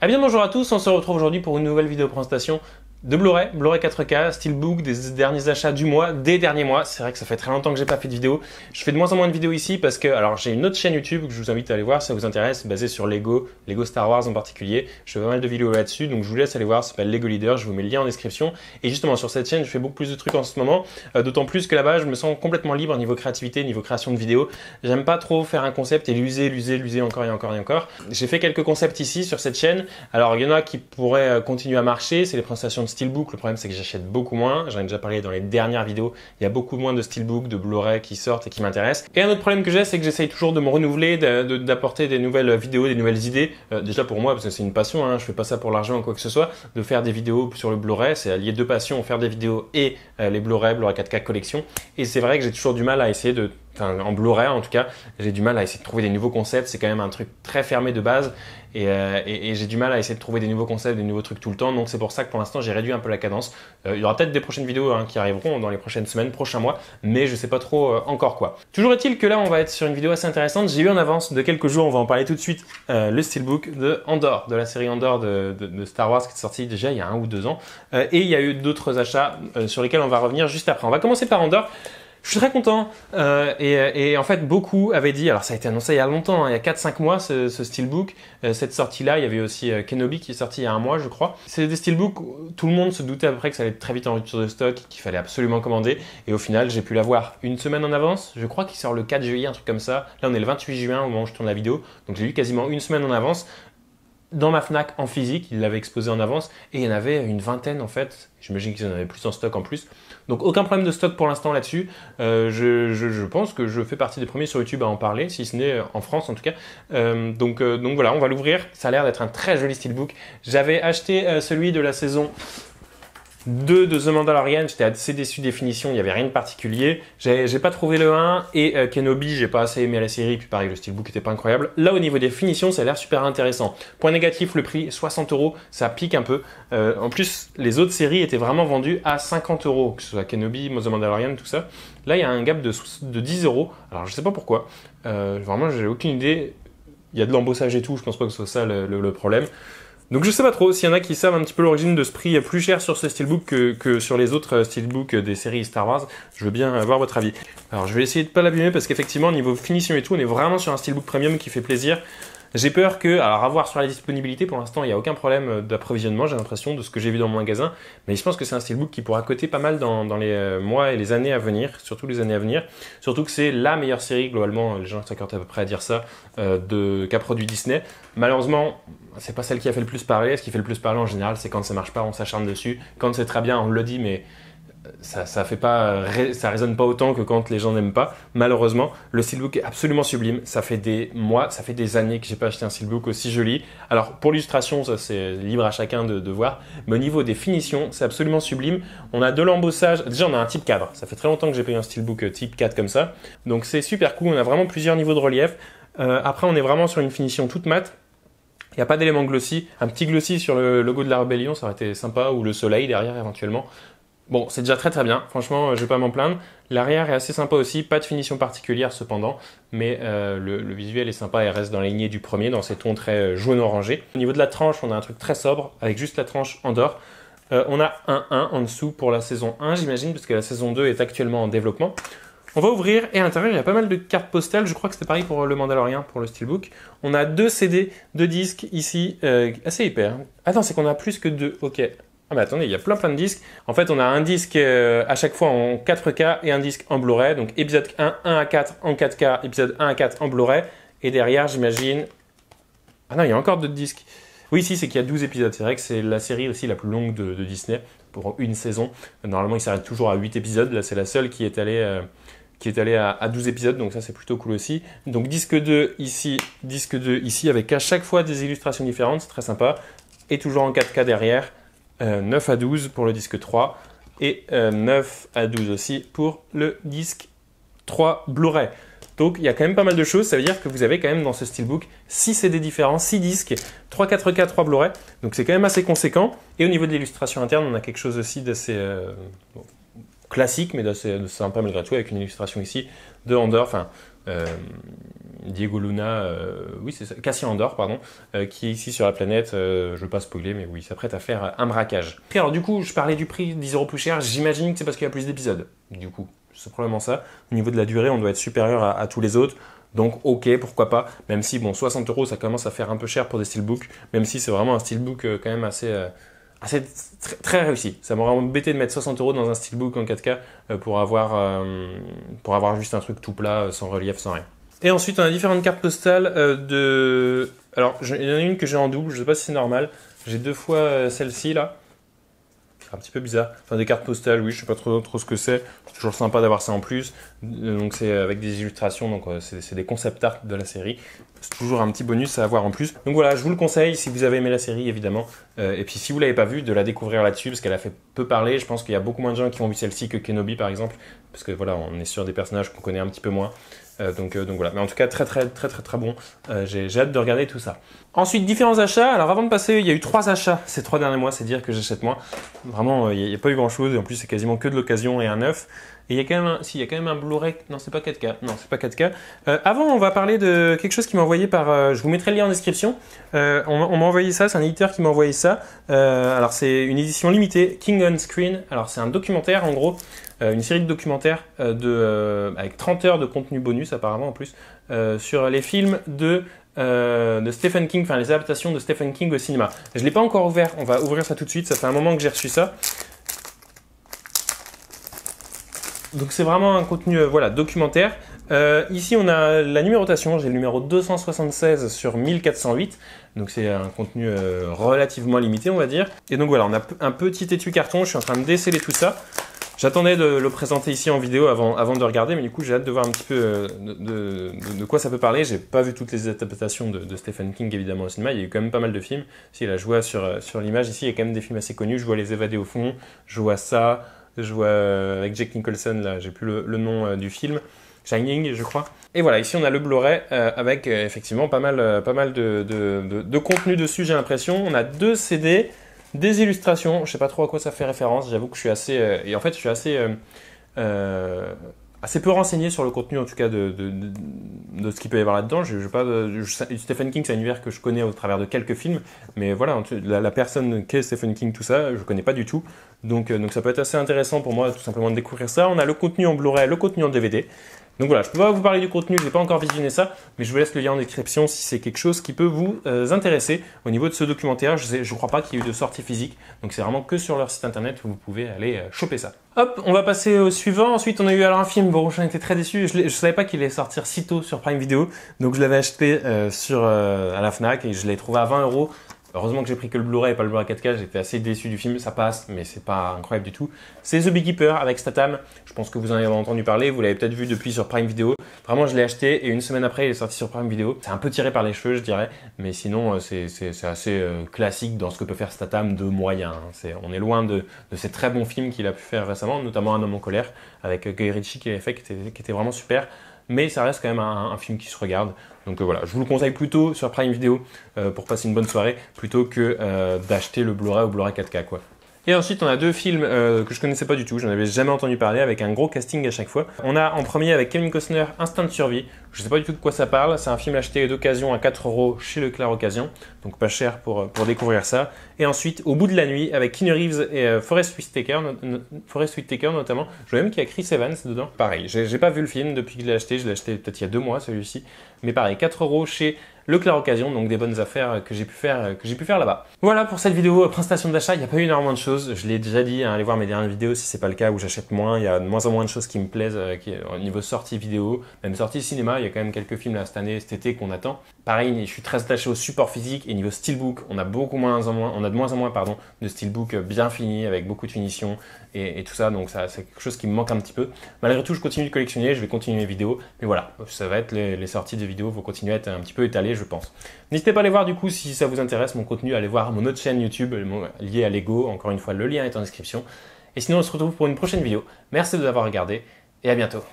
Eh bien bonjour à tous, on se retrouve aujourd'hui pour une nouvelle vidéo présentation de Blu-ray, Blu-ray 4K, Steelbook, des derniers achats du mois, des derniers mois. C'est vrai que ça fait très longtemps que j'ai pas fait de vidéo. Je fais de moins en moins de vidéos ici parce que, alors j'ai une autre chaîne YouTube que je vous invite à aller voir si ça vous intéresse, basée sur Lego Star Wars en particulier. Je fais pas mal de vidéos là-dessus, donc je vous laisse aller voir, ça s'appelle Lego Leader, je vous mets le lien en description. Et justement sur cette chaîne, je fais beaucoup plus de trucs en ce moment, d'autant plus que là-bas, je me sens complètement libre niveau créativité, niveau création de vidéos. J'aime pas trop faire un concept et l'user encore et encore et encore. J'ai fait quelques concepts ici sur cette chaîne. Alors il y en a qui pourraient continuer à marcher, c'est les présentations de Steelbook. Le problème c'est que j'achète beaucoup moins, j'en ai déjà parlé dans les dernières vidéos, il y a beaucoup moins de Steelbook, de Blu-ray qui sortent et qui m'intéressent. Et un autre problème que j'ai, c'est que j'essaye toujours de me renouveler, d'apporter des nouvelles vidéos, des nouvelles idées. Déjà pour moi, parce que c'est une passion, hein, je fais pas ça pour l'argent ou quoi que ce soit, de faire des vidéos sur le Blu-ray, c'est allier deux passions, faire des vidéos et les Blu-ray 4K collection. Et c'est vrai que j'ai toujours du mal à essayer de, enfin en Blu-ray en tout cas, j'ai du mal à essayer de trouver des nouveaux concepts, c'est quand même un truc très fermé de base. Et j'ai du mal à essayer de trouver des nouveaux concepts, des nouveaux trucs tout le temps. Donc c'est pour ça que pour l'instant j'ai réduit un peu la cadence. Il y aura peut-être des prochaines vidéos qui arriveront dans les prochaines semaines, prochains mois, mais je sais pas trop encore quoi. Toujours est-il que là on va être sur une vidéo assez intéressante. J'ai eu en avance de quelques jours, on va en parler tout de suite, le Steelbook de Andor, de la série Andor de Star Wars qui est sortie déjà il y a 1 ou 2 ans. Et il y a eu d'autres achats sur lesquels on va revenir juste après. On va commencer par Andor. Je suis très content et en fait beaucoup avaient dit, alors ça a été annoncé il y a longtemps, hein, il y a 4-5 mois ce Steelbook, cette sortie-là, il y avait aussi Kenobi qui est sorti il y a 1 mois je crois. C'est des Steelbooks, tout le monde se doutait à peu près que ça allait être très vite en rupture de stock, qu'il fallait absolument commander et au final j'ai pu l'avoir une semaine en avance, je crois qu'il sort le 4 juillet, un truc comme ça. Là on est le 28 juin au moment où je tourne la vidéo, donc j'ai eu quasiment une semaine en avance. Dans ma Fnac en physique, ils l'avaient exposé en avance et il y en avait une vingtaine en fait. J'imagine qu'ils en avaient plus en stock en plus. Donc aucun problème de stock pour l'instant là-dessus. Je pense que je fais partie des premiers sur YouTube à en parler, si ce n'est en France en tout cas. Donc voilà, on va l'ouvrir. Ça a l'air d'être un très joli Steelbook. J'avais acheté celui de la saison 2 de The Mandalorian, j'étais assez déçu des finitions, il n'y avait rien de particulier. J'ai pas trouvé le 1 et Kenobi, j'ai pas assez aimé la série, puis pareil, le steelbook était pas incroyable. Là, au niveau des finitions, ça a l'air super intéressant. Point négatif, le prix, 60 €, ça pique un peu. En plus, les autres séries étaient vraiment vendues à 50 €, que ce soit Kenobi, The Mandalorian, tout ça. Là, il y a un gap de 10 €, alors je sais pas pourquoi. Vraiment, j'ai aucune idée. Il y a de l'embossage et tout, je pense pas que ce soit ça le problème. Donc je sais pas trop, s'il y en a qui savent un petit peu l'origine de ce prix plus cher sur ce steelbook que sur les autres steelbooks des séries Star Wars, je veux bien avoir votre avis. Alors je vais essayer de pas l'abîmer parce qu'effectivement niveau finition et tout, on est vraiment sur un steelbook premium qui fait plaisir. J'ai peur que, alors à voir sur la disponibilité, pour l'instant il n'y a aucun problème d'approvisionnement, j'ai l'impression, de ce que j'ai vu dans mon magasin, mais je pense que c'est un steelbook qui pourra coter pas mal dans les mois et les années à venir, surtout les années à venir, surtout que c'est la meilleure série, globalement, les gens s'accordent à peu près à dire ça, qu'a produit Disney. Malheureusement, c'est pas celle qui a fait le plus parler, ce qui fait le plus parler en général, c'est quand ça marche pas, on s'acharne dessus, quand c'est très bien, on le dit, mais ça fait pas, ça résonne pas autant que quand les gens n'aiment pas. Malheureusement, le steelbook est absolument sublime. Ça fait des mois, ça fait des années que j'ai pas acheté un steelbook aussi joli. Alors pour l'illustration, ça c'est libre à chacun de voir. Mais au niveau des finitions, c'est absolument sublime. On a de l'embossage. Déjà, on a un type cadre. Ça fait très longtemps que j'ai payé un steelbook type 4 comme ça. Donc c'est super cool. On a vraiment plusieurs niveaux de relief. Après, on est vraiment sur une finition toute mate. Il n'y a pas d'élément glossy. Un petit glossy sur le logo de la Rébellion, ça aurait été sympa. Ou le soleil derrière éventuellement. Bon, c'est déjà très bien, franchement, je vais pas m'en plaindre. L'arrière est assez sympa aussi, pas de finition particulière cependant, mais le visuel est sympa et reste dans la lignée du premier, dans ces tons très jaune-orangé. Au niveau de la tranche, on a un truc très sobre, avec juste la tranche Andor. On a un 1 en dessous pour la saison 1, j'imagine, parce que la saison 2 est actuellement en développement. On va ouvrir et à l'intérieur, il y a pas mal de cartes postales. Je crois que c'était pareil pour le Mandalorian, pour le Steelbook. On a 2 CD, 2 disques ici, assez épais. Attends, c'est qu'on a plus que 2, ok. Ah mais attendez, il y a plein de disques. En fait, on a un disque à chaque fois en 4K et un disque en Blu-ray. Donc épisode 1, 1 à 4 en 4K, épisode 1 à 4 en Blu-ray. Et derrière, j'imagine... Ah non, il y a encore d'autres disques. Oui, si, c'est qu'il y a 12 épisodes. C'est vrai que c'est la série aussi la plus longue de Disney pour une saison. Normalement, il s'arrête toujours à 8 épisodes. Là, c'est la seule qui est allée à 12 épisodes. Donc ça, c'est plutôt cool aussi. Donc disque 2 ici, avec à chaque fois des illustrations différentes. C'est très sympa. Et toujours en 4K derrière. 9 à 12 pour le disque 3 et 9 à 12 aussi pour le disque 3 Blu-ray. Donc il y a quand même pas mal de choses, ça veut dire que vous avez quand même dans ce steelbook 6 CD différents, 6 disques, 3 4K, 3 Blu-ray, donc c'est quand même assez conséquent. Et au niveau de l'illustration interne, on a quelque chose aussi d'assez classique, mais d'assez sympa malgré tout, avec une illustration ici de Andor, enfin Diego Luna, oui c'est ça, Cassian Andor pardon, qui est ici sur la planète, je ne veux pas spoiler mais oui, il s'apprête à faire un braquage. Et alors du coup, je parlais du prix, 10 € plus cher, j'imagine que c'est parce qu'il y a plus d'épisodes, du coup, c'est probablement ça. Au niveau de la durée, on doit être supérieur à tous les autres, donc ok, pourquoi pas, même si bon, 60 € ça commence à faire un peu cher pour des steelbooks, même si c'est vraiment un steelbook quand même assez très réussi. Ça m'aurait embêté de mettre 60 € dans un steelbook en 4K pour avoir juste un truc tout plat, sans relief, sans rien. Et ensuite, on a différentes cartes postales Alors, il y en a une que j'ai en double, je ne sais pas si c'est normal. J'ai 2 fois celle-ci là. C'est un petit peu bizarre. Enfin, des cartes postales, oui, je ne sais pas trop ce que c'est. C'est toujours sympa d'avoir ça en plus. Donc, c'est avec des illustrations, donc c'est des concept art de la série. C'est toujours un petit bonus à avoir en plus. Donc voilà, je vous le conseille si vous avez aimé la série, évidemment. Et puis si vous ne l'avez pas vue, de la découvrir là-dessus, parce qu'elle a fait peu parler. Je pense qu'il y a beaucoup moins de gens qui ont vu celle-ci que Kenobi, par exemple. Parce que voilà, on est sur des personnages qu'on connaît un petit peu moins. Donc voilà, mais en tout cas très bon. J'ai hâte de regarder tout ça. Ensuite, différents achats. Alors avant de passer, il y a eu 3 achats ces 3 derniers mois, c'est dire que j'achète moins. Vraiment, il n'y a pas eu grand chose, et en plus c'est quasiment que de l'occasion et un neuf. Et il y a quand même un Blu-ray, non c'est pas 4K, non c'est pas 4K. Avant on va parler de quelque chose qui m'a envoyé par, je vous mettrai le lien en description. On m'a envoyé ça, c'est un éditeur qui m'a envoyé ça. Alors c'est une édition limitée, King on Screen. Alors c'est un documentaire en gros. Une série de documentaires avec 30 heures de contenu bonus apparemment en plus, sur les films de Stephen King, enfin les adaptations de Stephen King au cinéma. Je ne l'ai pas encore ouvert, on va ouvrir ça tout de suite, ça fait un moment que j'ai reçu ça. Donc c'est vraiment un contenu voilà, documentaire. Ici on a la numérotation, j'ai le numéro 276 sur 1408. Donc c'est un contenu relativement limité on va dire. Et donc voilà, on a un petit étui carton, je suis en train de déceler tout ça. J'attendais de le présenter ici en vidéo avant de regarder, mais du coup j'ai hâte de voir un petit peu de quoi ça peut parler. J'ai pas vu toutes les adaptations de Stephen King évidemment au cinéma, il y a eu quand même pas mal de films. Si la je vois sur l'image ici, il y a quand même des films assez connus, je vois Les Évadés au fond, je vois ça, je vois avec Jack Nicholson, là j'ai plus le nom du film, Shining je crois. Et voilà, ici on a le Blu-ray avec effectivement pas mal de contenu dessus j'ai l'impression. On a 2 CD, des illustrations, je sais pas trop à quoi ça fait référence, j'avoue que je suis assez et en fait je suis assez peu renseigné sur le contenu en tout cas de ce qu'il peut y avoir là-dedans. Stephen King c'est un univers que je connais au travers de quelques films, mais voilà, la personne qu'est Stephen King, tout ça, je connais pas du tout. Donc ça peut être assez intéressant pour moi tout simplement de découvrir ça. On a le contenu en Blu-ray, le contenu en DVD. Donc voilà, je ne peux pas vous parler du contenu, je n'ai pas encore visionné ça, mais je vous laisse le lien en description si c'est quelque chose qui peut vous intéresser au niveau de ce documentaire. Je ne crois pas qu'il y ait eu de sortie physique, donc c'est vraiment que sur leur site internet où vous pouvez aller choper ça. Hop, on va passer au suivant. Ensuite, on a eu alors un film, bon, j'en étais très déçu, je ne savais pas qu'il allait sortir si tôt sur Prime Video, donc je l'avais acheté à la Fnac et je l'ai trouvé à 20 €. Heureusement que j'ai pris que le Blu-ray et pas le Blu-ray 4K, j'étais assez déçu du film, ça passe, mais c'est pas incroyable du tout. C'est The Beekeeper avec Statham, je pense que vous en avez entendu parler, vous l'avez peut-être vu depuis sur Prime Video. Vraiment, je l'ai acheté et une semaine après, il est sorti sur Prime Video. C'est un peu tiré par les cheveux, je dirais, mais sinon, c'est assez classique dans ce que peut faire Statham de moyen. On est loin de ces très bons films qu'il a pu faire récemment, notamment Un homme en colère, avec Guy Ritchie qui l'avait fait, qui était vraiment super. Mais ça reste quand même un film qui se regarde. Donc voilà, je vous le conseille plutôt sur Prime Video pour passer une bonne soirée, plutôt que d'acheter le Blu-ray ou Blu-ray 4K quoi. Et ensuite, on a 2 films que je connaissais pas du tout, j'en avais jamais entendu parler, avec un gros casting à chaque fois. On a en premier avec Kevin Costner, Instinct de survie. Je sais pas du tout de quoi ça parle, c'est un film acheté d'occasion à 4 € chez Leclerc Occasion, donc pas cher pour découvrir ça. Et ensuite, Au bout de la nuit, avec Keanu Reeves et Forest Whitaker notamment. Je vois même qu'il y a Chris Evans dedans. Pareil, j'ai pas vu le film depuis que je l'ai acheté peut-être il y a 2 mois celui-ci. Mais pareil, 4 € chez Leclerc Occasion, donc des bonnes affaires que j'ai pu faire là-bas. Voilà pour cette vidéo présentation d'achat, il n'y a pas eu énormément de choses, je l'ai déjà dit, hein, allez voir mes dernières vidéos si c'est pas le cas, où j'achète moins, il y a de moins en moins de choses qui me plaisent au niveau sortie vidéo, même sortie cinéma, il y a quand même quelques films là cette année, cet été qu'on attend. Pareil, je suis très attaché au support physique et niveau steelbook, on a de moins en moins de steelbook bien fini avec beaucoup de finition et tout ça, donc ça c'est quelque chose qui me manque un petit peu. Malgré tout, je continue de collectionner, je vais continuer mes vidéos, mais voilà, ça va être les sorties de vidéos vont continuer à être un petit peu étalées, je pense. N'hésitez pas à aller voir du coup si ça vous intéresse mon contenu, allez voir mon autre chaîne YouTube liée à Lego, encore une fois le lien est en description. Et sinon on se retrouve pour une prochaine vidéo. Merci de nous avoir regardé et à bientôt.